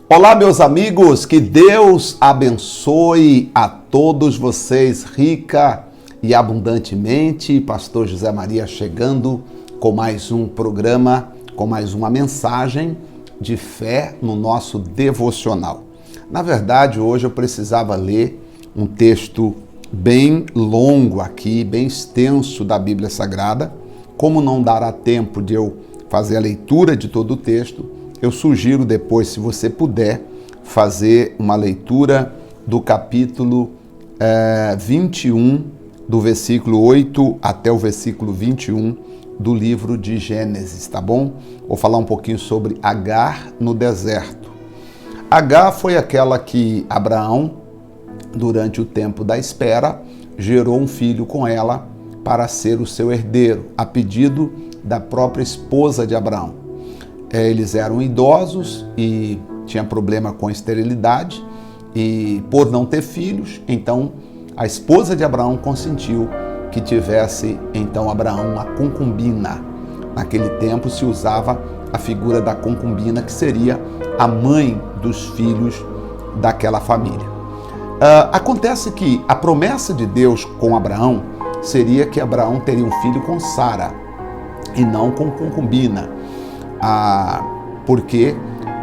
Olá, meus amigos, que Deus abençoe a todos vocês rica e abundantemente. Pastor José Maria chegando com mais um programa, com mais uma mensagem de fé no nosso devocional. Na verdade, hoje eu precisava ler um texto bem longo aqui, bem extenso da Bíblia Sagrada. Como não dará tempo de eu fazer a leitura de todo o texto, eu sugiro depois, se você puder, fazer uma leitura do capítulo 21, do versículo 8 até o versículo 21 do livro de Gênesis, tá bom? Vou falar um pouquinho sobre Agar no deserto. Agar foi aquela que Abraão, durante o tempo da espera, gerou um filho com ela para ser o seu herdeiro, a pedido da própria esposa de Abraão. Eles eram idosos e tinham problema com esterilidade e por não ter filhos, então a esposa de Abraão consentiu que tivesse então Abraão uma concubina. Naquele tempo se usava a figura da concubina, que seria a mãe dos filhos daquela família. Acontece que a promessa de Deus com Abraão seria que Abraão teria um filho com Sara e não com concubina. Porque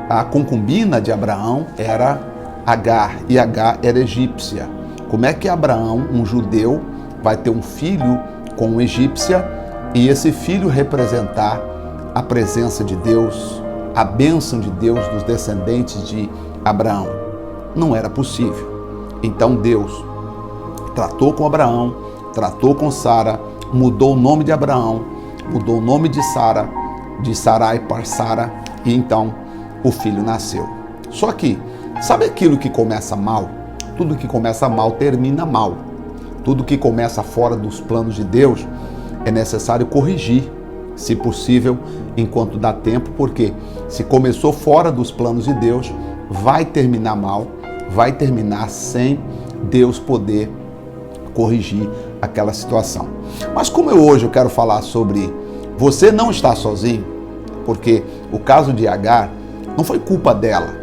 a concubina de Abraão era Agar, e Agar era egípcia. Como é que Abraão, um judeu, vai ter um filho com uma egípcia e esse filho representar a presença de Deus, a bênção de Deus dos descendentes de Abraão? Não era possível. Então Deus tratou com Abraão, tratou com Sara, mudou o nome de Abraão, mudou o nome de Sara, de Sarai para Sara, e então o filho nasceu. Só que, sabe aquilo que começa mal? Tudo que começa mal termina mal. Tudo que começa fora dos planos de Deus é necessário corrigir, se possível, enquanto dá tempo, porque se começou fora dos planos de Deus, vai terminar mal, vai terminar sem Deus poder corrigir aquela situação. Mas como hoje eu quero falar sobre você não está sozinho, porque o caso de Agar não foi culpa dela.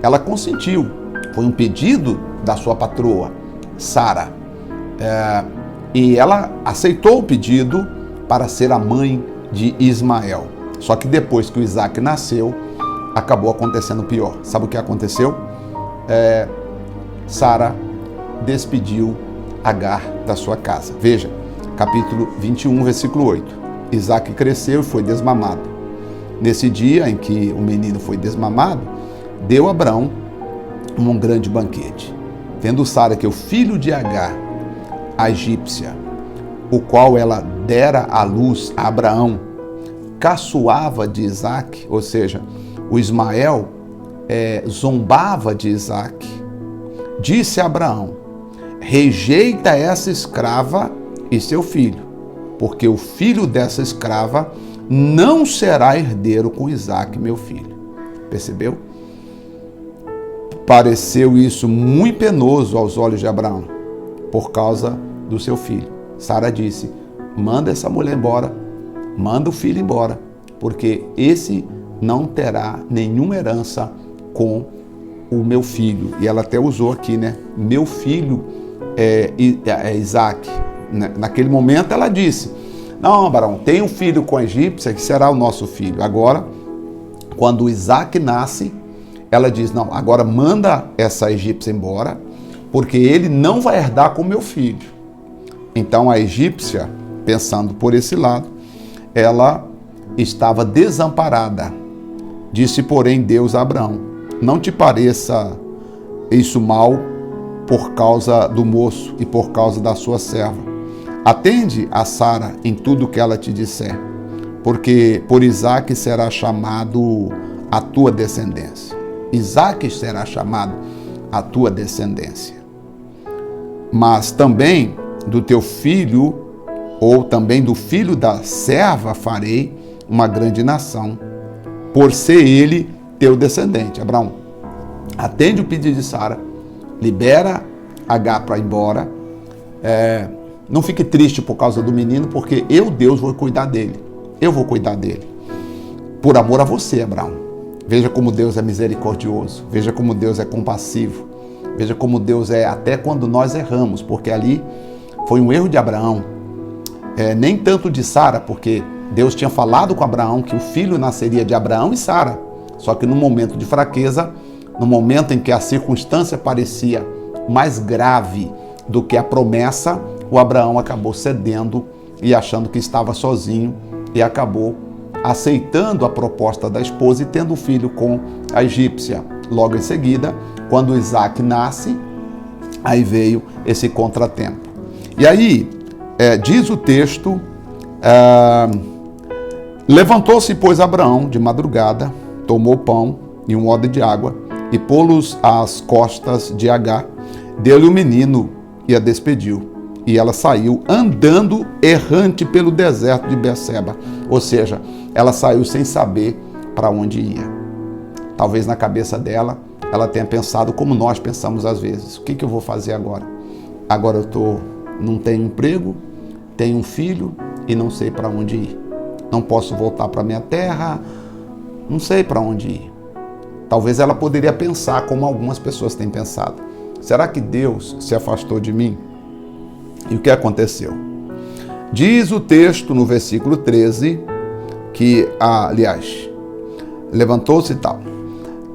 Ela consentiu. Foi um pedido da sua patroa, Sara. E ela aceitou o pedido para ser a mãe de Ismael. Só que depois que o Isaac nasceu, acabou acontecendo pior. Sabe o que aconteceu? Sara despediu Agar da sua casa. Veja, capítulo 21, versículo 8. Isaac cresceu e foi desmamado. Nesse dia em que o menino foi desmamado, deu Abraão um grande banquete. Tendo Sara que o filho de Agar, a egípcia, o qual ela dera à luz a Abraão, caçoava de Isaac, ou seja, o Ismael zombava de Isaac, disse a Abraão: rejeita essa escrava e seu filho, porque o filho dessa escrava não será herdeiro com Isaac, meu filho. Percebeu? Pareceu isso muito penoso aos olhos de Abraão, por causa do seu filho. Sara disse: manda essa mulher embora, manda o filho embora, porque esse não terá nenhuma herança com o meu filho. E ela até usou aqui, né? Meu filho é Isaac. Naquele momento ela disse: não, Abraão, tem um filho com a egípcia que será o nosso filho. Agora, quando Isaac nasce, ela diz: não, agora manda essa egípcia embora, porque ele não vai herdar com meu filho. Então a egípcia, pensando por esse lado, ela estava desamparada. Disse, porém, Deus a Abraão: não te pareça isso mal por causa do moço e por causa da sua serva. Atende a Sara em tudo que ela te disser, porque por Isaac será chamado a tua descendência. Isaac será chamado a tua descendência. Mas também do teu filho, ou também do filho da serva, farei uma grande nação, por ser ele teu descendente. Abraão, atende o pedido de Sara, libera Agar para ir embora. Não fique triste por causa do menino, porque eu, Deus, vou cuidar dele. Eu vou cuidar dele. Por amor a você, Abraão. Veja como Deus é misericordioso, veja como Deus é compassivo, veja como Deus é até quando nós erramos, porque ali foi um erro de Abraão, nem tanto de Sara, porque Deus tinha falado com Abraão que o filho nasceria de Abraão e Sara, só que no momento de fraqueza, no momento em que a circunstância parecia mais grave do que a promessa, o Abraão acabou cedendo e achando que estava sozinho e acabou aceitando a proposta da esposa e tendo um filho com a egípcia. Logo em seguida, quando Isaac nasce, aí veio esse contratempo. E aí, diz o texto, levantou-se, pois, Abraão de madrugada, tomou pão e um odre de água e pô-los às costas de Agar, deu-lhe o menino e a despediu. E ela saiu andando errante pelo deserto de Berseba. Ou seja, ela saiu sem saber para onde ia. Talvez na cabeça dela, ela tenha pensado como nós pensamos às vezes. O que eu vou fazer agora? Agora eu não tenho emprego, tenho um filho e não sei para onde ir. Não posso voltar para minha terra, não sei para onde ir. Talvez ela poderia pensar como algumas pessoas têm pensado. Será que Deus se afastou de mim? E o que aconteceu? Diz o texto no versículo 13, que, aliás, levantou-se e tal.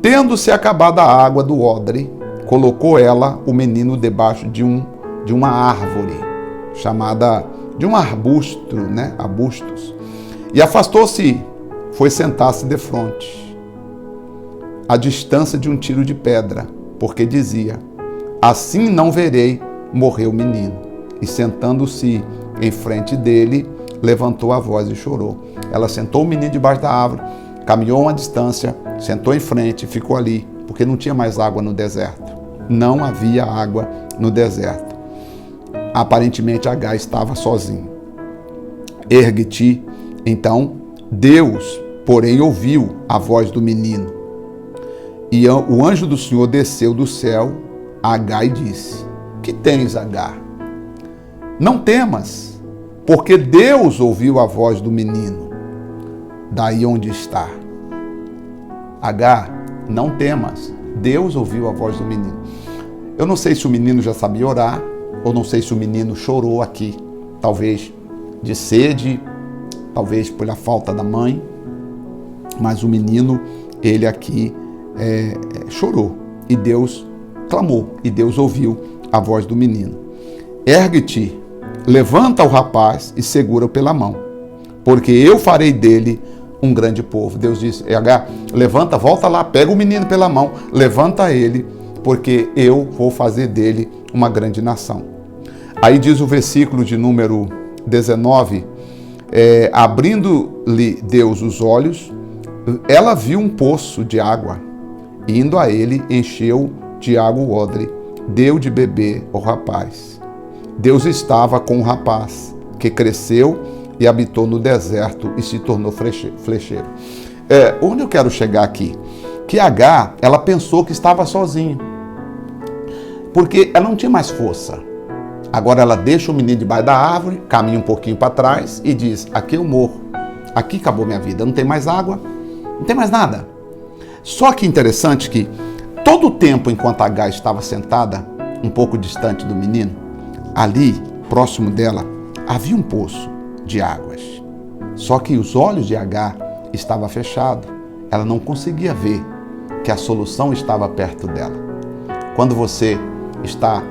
Tendo-se acabado a água do odre, colocou ela, o menino, debaixo de uma árvore, chamada, de um arbusto, né? Arbustos. E afastou-se, foi sentar-se defronte, à distância de um tiro de pedra, porque dizia, assim não verei morrer o menino. E sentando-se em frente dele, levantou a voz e chorou. Ela sentou o menino debaixo da árvore, caminhou uma distância, sentou em frente e ficou ali, porque não tinha mais água no deserto. Não havia água no deserto. Aparentemente Agar estava sozinho. Ergue-te. Então Deus, porém, ouviu a voz do menino. E o anjo do Senhor desceu do céu a Agar e disse, que tens, Agar? Não temas, porque Deus ouviu a voz do menino, daí onde está. Agar, não temas, Deus ouviu a voz do menino. Eu não sei se o menino já sabia orar, ou não sei se o menino chorou aqui, talvez de sede, talvez pela falta da mãe, mas o menino, ele aqui chorou, e Deus clamou, e Deus ouviu a voz do menino. Ergue-te, levanta o rapaz e segura-o pela mão, porque eu farei dele um grande povo. Deus disse, Agar, levanta, volta lá, pega o menino pela mão, levanta ele, porque eu vou fazer dele uma grande nação. Aí diz o versículo de número 19, abrindo-lhe Deus os olhos, ela viu um poço de água, indo a ele, encheu de água o odre, deu de beber ao rapaz. Deus estava com o rapaz, que cresceu e habitou no deserto e se tornou flecheiro. Onde eu quero chegar aqui? Que Agar, ela pensou que estava sozinha, porque ela não tinha mais força. Agora ela deixa o menino debaixo da árvore, caminha um pouquinho para trás e diz, aqui eu morro, aqui acabou minha vida, não tem mais água, não tem mais nada. Só que interessante que todo o tempo enquanto Agar estava sentada, um pouco distante do menino, ali, próximo dela, havia um poço de águas. Só que os olhos de Agar estavam fechados. Ela não conseguia ver que a solução estava perto dela. Quando você está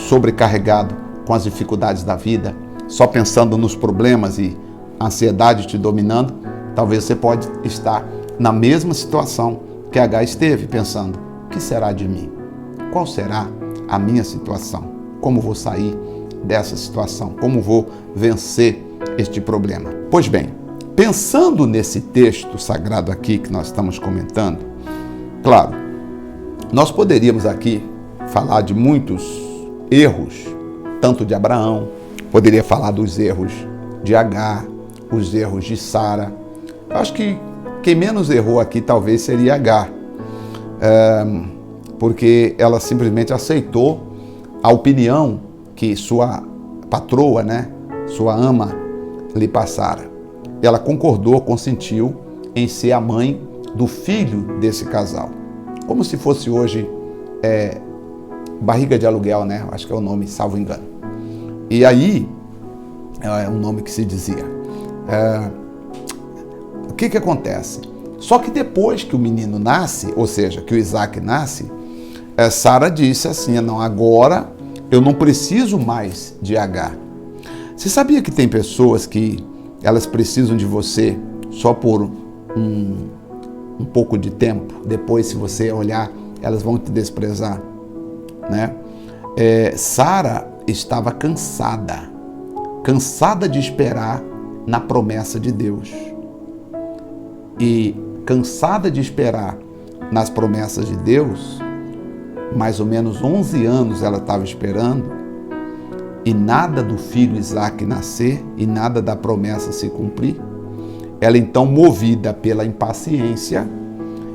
sobrecarregado com as dificuldades da vida, só pensando nos problemas e a ansiedade te dominando, talvez você pode estar na mesma situação que Agar esteve, pensando, o que será de mim? Qual será a minha situação? Como vou sair dessa situação? Como vou vencer este problema? Pois bem, pensando nesse texto sagrado aqui que nós estamos comentando, claro, nós poderíamos aqui falar de muitos erros, tanto de Abraão, poderia falar dos erros de Agar, os erros de Sara. Acho que quem menos errou aqui talvez seria Agar, porque ela simplesmente aceitou a opinião que sua patroa, né, sua ama, lhe passara. Ela concordou, consentiu em ser a mãe do filho desse casal. Como se fosse hoje barriga de aluguel, né? Acho que é o nome, salvo engano. E aí, é um nome que se dizia. O que acontece? Só que depois que o menino nasce, ou seja, que o Isaac nasce, Sara disse assim, não, agora eu não preciso mais de Agar. Você sabia que tem pessoas que elas precisam de você só por um pouco de tempo? Depois, se você olhar, elas vão te desprezar, né? Sara estava cansada de esperar na promessa de Deus. E cansada de esperar nas promessas de Deus, mais ou menos 11 anos ela estava esperando, e nada do filho Isaac nascer, e nada da promessa se cumprir. Ela então, movida pela impaciência,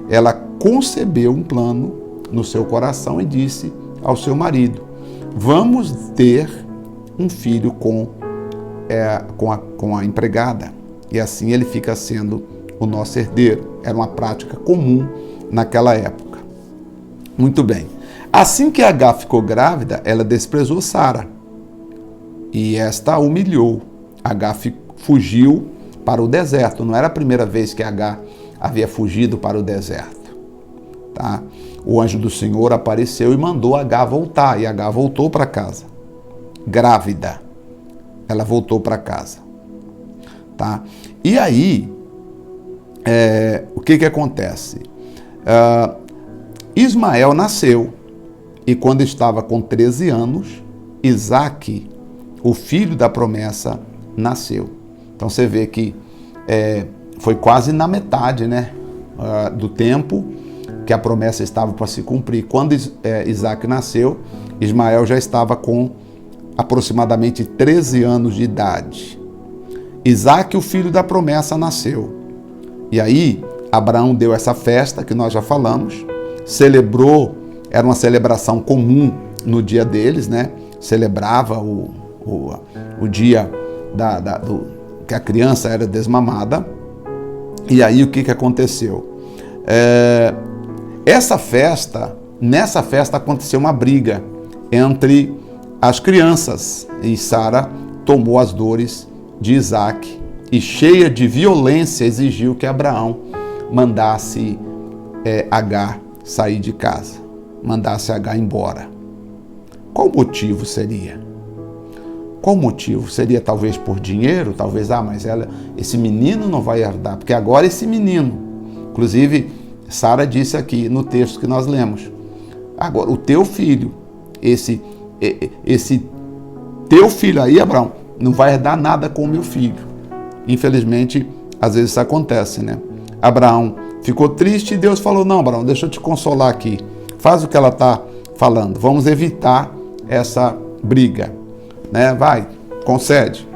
ela concebeu um plano no seu coração e disse ao seu marido, vamos ter um filho com a empregada, e assim ele fica sendo o nosso herdeiro. Era uma prática comum naquela época. Muito bem. Assim que Agar ficou grávida, ela desprezou Sara. E esta a humilhou. Agar fugiu para o deserto. Não era a primeira vez que Agar havia fugido para o deserto. Tá? O anjo do Senhor apareceu e mandou Agar voltar. E Agar voltou para casa. Grávida. Ela voltou para casa. Tá? E aí, o que acontece? Ismael nasceu. E quando estava com 13 anos, Isaac, o filho da promessa, nasceu. Então você vê que foi quase na metade, né, do tempo que a promessa estava para se cumprir. Quando Isaac nasceu, Ismael já estava com aproximadamente 13 anos de idade. Isaac, o filho da promessa, nasceu. E aí, Abraão deu essa festa que nós já falamos, celebrou, era uma celebração comum no dia deles, né? Celebrava o dia que a criança era desmamada. E aí o que aconteceu? Nessa festa aconteceu uma briga entre as crianças e Sara tomou as dores de Isaac e, cheia de violência, exigiu que Abraão mandasse Agar sair de casa, mandasse Agar embora. Qual o motivo seria? Qual o motivo? Seria talvez por dinheiro? Talvez, mas esse menino não vai herdar, porque agora esse menino, inclusive Sara disse aqui no texto que nós lemos, agora o teu filho, esse teu filho aí, Abraão, não vai herdar nada com o meu filho. Infelizmente, às vezes isso acontece, né? Abraão ficou triste e Deus falou, não, Abraão, deixa eu te consolar aqui. Faz o que ela está falando. Vamos evitar essa briga, né? Vai, concede.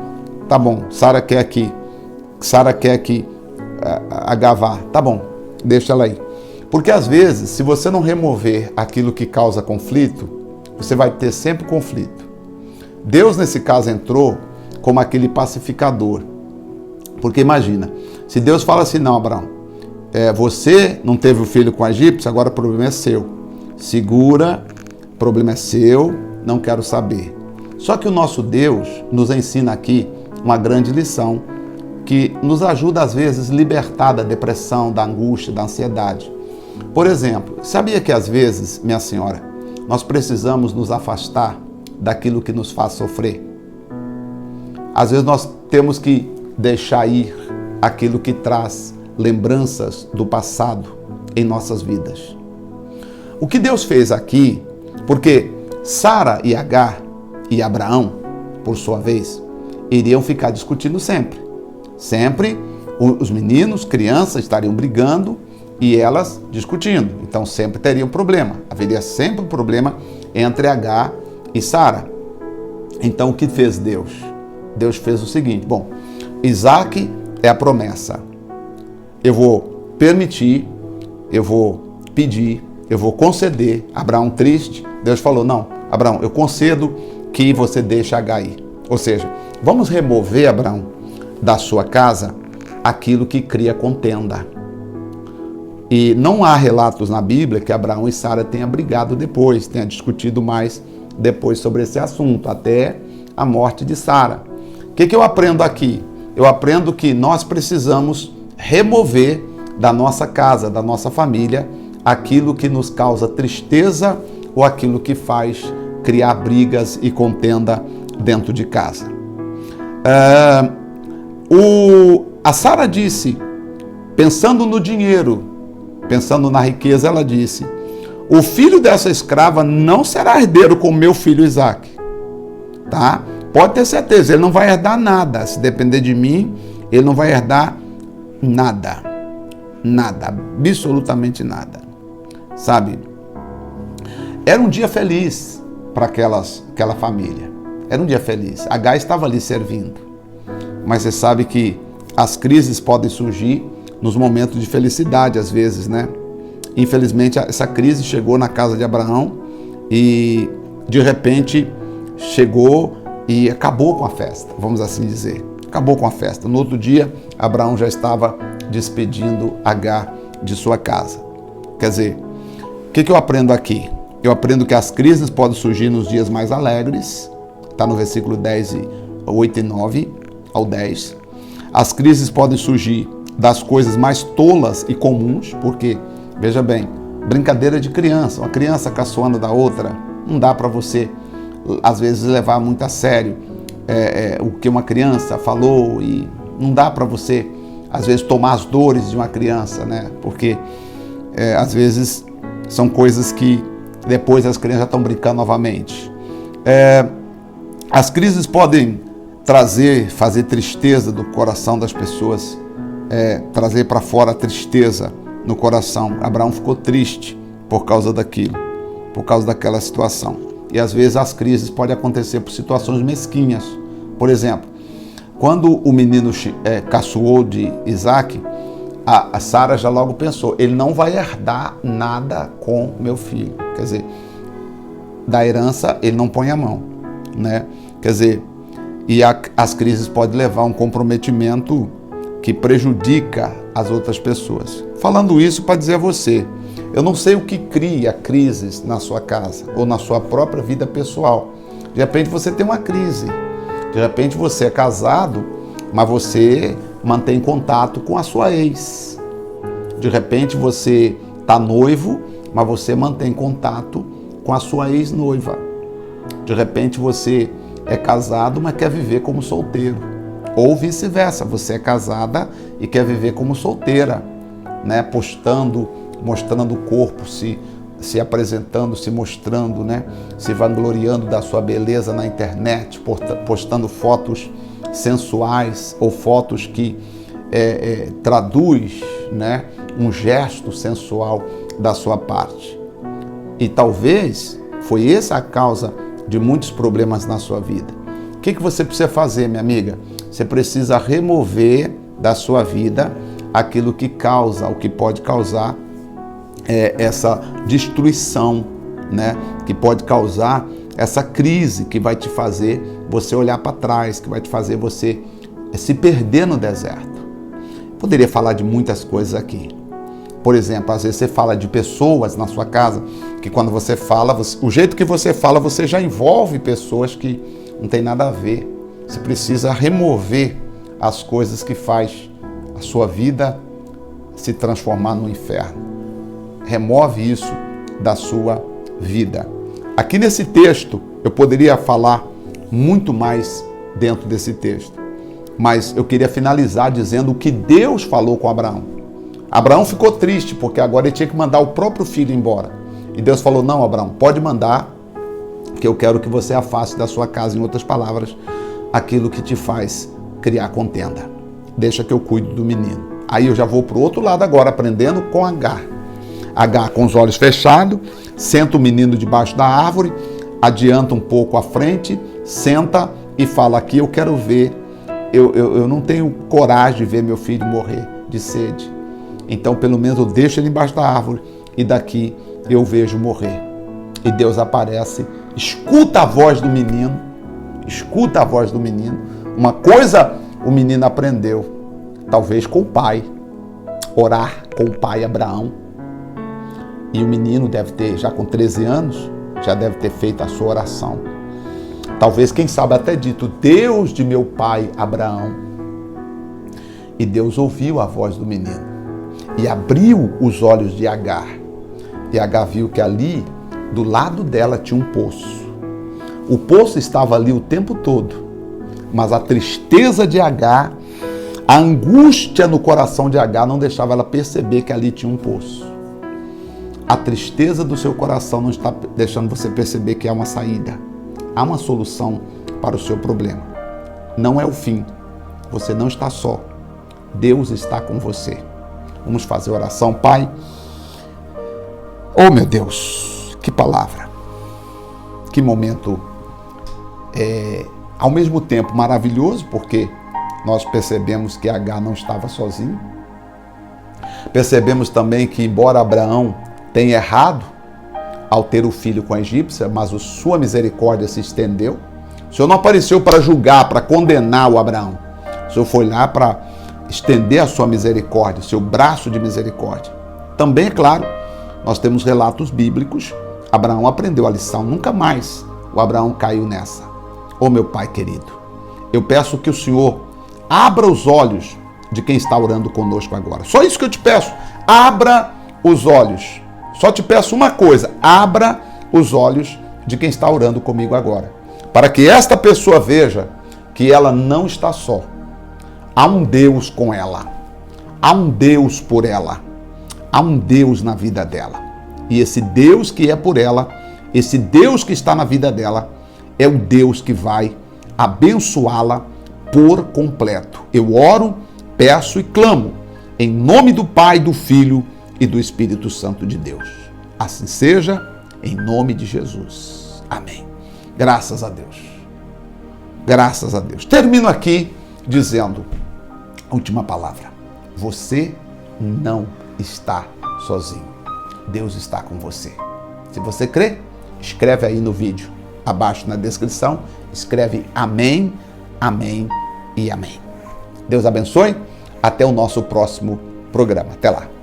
Tá bom, Sara quer que Agar vá. Tá bom, deixa ela aí. Porque às vezes, se você não remover aquilo que causa conflito, você vai ter sempre conflito. Deus, nesse caso, entrou como aquele pacificador. Porque imagina, se Deus fala assim, não, Abraão, você não teve o filho com a egípcia, agora o problema é seu. Segura, o problema é seu, não quero saber. Só que o nosso Deus nos ensina aqui uma grande lição que nos ajuda, às vezes, a libertar da depressão, da angústia, da ansiedade. Por exemplo, sabia que às vezes, minha senhora, nós precisamos nos afastar daquilo que nos faz sofrer? Às vezes nós temos que deixar ir aquilo que traz lembranças do passado em nossas vidas. O que Deus fez aqui, porque Sara e Agar e Abraão, por sua vez, iriam ficar discutindo sempre. Sempre os meninos, crianças, estariam brigando e elas discutindo. Então sempre teriam problema. Haveria sempre um problema entre Agar e Sara. Então o que fez Deus? Deus fez o seguinte, bom, Isaac é a promessa. Eu vou permitir, eu vou pedir, eu vou conceder. Abraão triste, Deus falou, não, Abraão, eu concedo que você deixe Agar ir. Ou seja, vamos remover, Abraão, da sua casa aquilo que cria contenda. E não há relatos na Bíblia que Abraão e Sara tenham brigado depois, tenham discutido mais depois sobre esse assunto, até a morte de Sara. O que eu aprendo aqui? Eu aprendo que nós precisamos remover da nossa casa, da nossa família, aquilo que nos causa tristeza ou aquilo que faz criar brigas e contenda dentro de casa. A Sara disse, pensando no dinheiro, pensando na riqueza, ela disse: o filho dessa escrava não será herdeiro com meu filho Isaque. Tá? Pode ter certeza, ele não vai herdar nada. Se depender de mim, ele não vai herdar nada. Nada, absolutamente nada. Sabe? Era um dia feliz para aquela família. Era um dia feliz. Agar estava ali servindo. Mas você sabe que as crises podem surgir nos momentos de felicidade, às vezes, né? Infelizmente, essa crise chegou na casa de Abraão e, de repente, chegou e acabou com a festa, vamos assim dizer. Acabou com a festa. No outro dia, Abraão já estava despedindo Agar de sua casa. Quer dizer, o que eu aprendo aqui? Eu aprendo que as crises podem surgir nos dias mais alegres, está no versículo 8 e 9 ao 10. As crises podem surgir das coisas mais tolas e comuns, porque, veja bem, brincadeira de criança, uma criança caçoando da outra, não dá para você, às vezes, levar muito a sério o que uma criança falou, e não dá para você, às vezes, tomar as dores de uma criança, né? Porque, às vezes, são coisas que depois as crianças já estão brincando novamente. As crises podem fazer tristeza do coração das pessoas, trazer para fora a tristeza no coração. Abraão ficou triste por causa daquilo, por causa daquela situação. E às vezes as crises podem acontecer por situações mesquinhas. Por exemplo, quando o menino caçoou de Isaque, a Sara já logo pensou: ele não vai herdar nada com meu filho. Quer dizer, da herança ele não põe a mão, né? Quer dizer, e as crises podem levar a um comprometimento que prejudica as outras pessoas. Falando isso para dizer a você, eu não sei o que cria crises na sua casa ou na sua própria vida pessoal. De repente você tem uma crise, de repente você é casado, mas você mantém contato com a sua ex. De repente você está noivo, mas você mantém contato com a sua ex-noiva. De repente você é casado, mas quer viver como solteiro. Ou vice-versa, você é casada e quer viver como solteira, né? Postando, mostrando o corpo, se apresentando, se mostrando, né? Se vangloriando da sua beleza na internet, postando fotos sensuais ou fotos que traduz, né, um gesto sensual da sua parte. E talvez foi essa a causa de muitos problemas na sua vida. O que você precisa fazer, minha amiga? Você precisa remover da sua vida aquilo que causa, o que pode causar essa destruição, né? Que pode causar essa crise que vai te fazer você olhar para trás, que vai te fazer você se perder no deserto. Poderia falar de muitas coisas aqui. Por exemplo, às vezes você fala de pessoas na sua casa, que quando você fala, o jeito que você fala, você já envolve pessoas que não tem nada a ver. Você precisa remover as coisas que faz a sua vida se transformar no inferno. Remove isso da sua vida. Aqui nesse texto, eu poderia falar muito mais dentro desse texto, mas eu queria finalizar dizendo o que Deus falou com Abraão. Abraão ficou triste porque agora ele tinha que mandar o próprio filho embora. E Deus falou: não, Abraão, pode mandar, que eu quero que você afaste da sua casa, em outras palavras, aquilo que te faz criar contenda. Deixa que eu cuido do menino. Aí eu já vou para o outro lado agora, aprendendo com Agar. Agar com os olhos fechados, senta o menino debaixo da árvore, adianta um pouco à frente, senta e fala: aqui eu quero ver, eu não tenho coragem de ver meu filho morrer de sede. Então pelo menos eu deixo ele embaixo da árvore e daqui eu vejo morrer. E Deus aparece, escuta a voz do menino, Uma coisa o menino aprendeu, talvez com o pai: orar. com o pai Abraão. E o menino deve ter, já com 13 anos, já deve ter feito a sua oração. Talvez, quem sabe, até dito, Deus de meu pai Abraão. E Deus ouviu a voz do menino e abriu os olhos de Agar. E Agar viu que ali, do lado dela, tinha um poço. O poço estava ali o tempo todo, mas a tristeza de Agar, a angústia no coração de Agar não deixava ela perceber que ali tinha um poço. A tristeza do seu coração não está deixando você perceber que há uma saída, há uma solução para o seu problema. Não é o fim, você não está só, Deus está com você. Vamos fazer oração, Pai. Oh, meu Deus, que palavra, que momento, ao mesmo tempo maravilhoso, porque nós percebemos que Agar não estava sozinho. Percebemos também que, embora Abraão tenha errado ao ter o filho com a egípcia, mas a sua misericórdia se estendeu. O Senhor não apareceu para julgar, para condenar o Abraão. O Senhor foi lá para estender a sua misericórdia, seu braço de misericórdia. Também, é claro, nós temos relatos bíblicos. Abraão aprendeu a lição, nunca mais o Abraão caiu nessa. Oh, meu Pai querido, eu peço que o Senhor abra os olhos de quem está orando conosco agora. Só isso que eu te peço, abra os olhos. Só te peço uma coisa, abra os olhos de quem está orando comigo agora, para que esta pessoa veja que ela não está só. Há um Deus com ela, há um Deus por ela, há um Deus na vida dela. E esse Deus que é por ela, esse Deus que está na vida dela, é o Deus que vai abençoá-la por completo. Eu oro, peço e clamo em nome do Pai, do Filho e do Espírito Santo de Deus. Assim seja, em nome de Jesus. Amém. Graças a Deus. Graças a Deus. Termino aqui dizendo a última palavra. Você não está sozinho. Deus está com você. Se você crê, escreve aí no vídeo, abaixo na descrição, escreve amém, amém e amém. Deus abençoe. Até o nosso próximo programa. Até lá.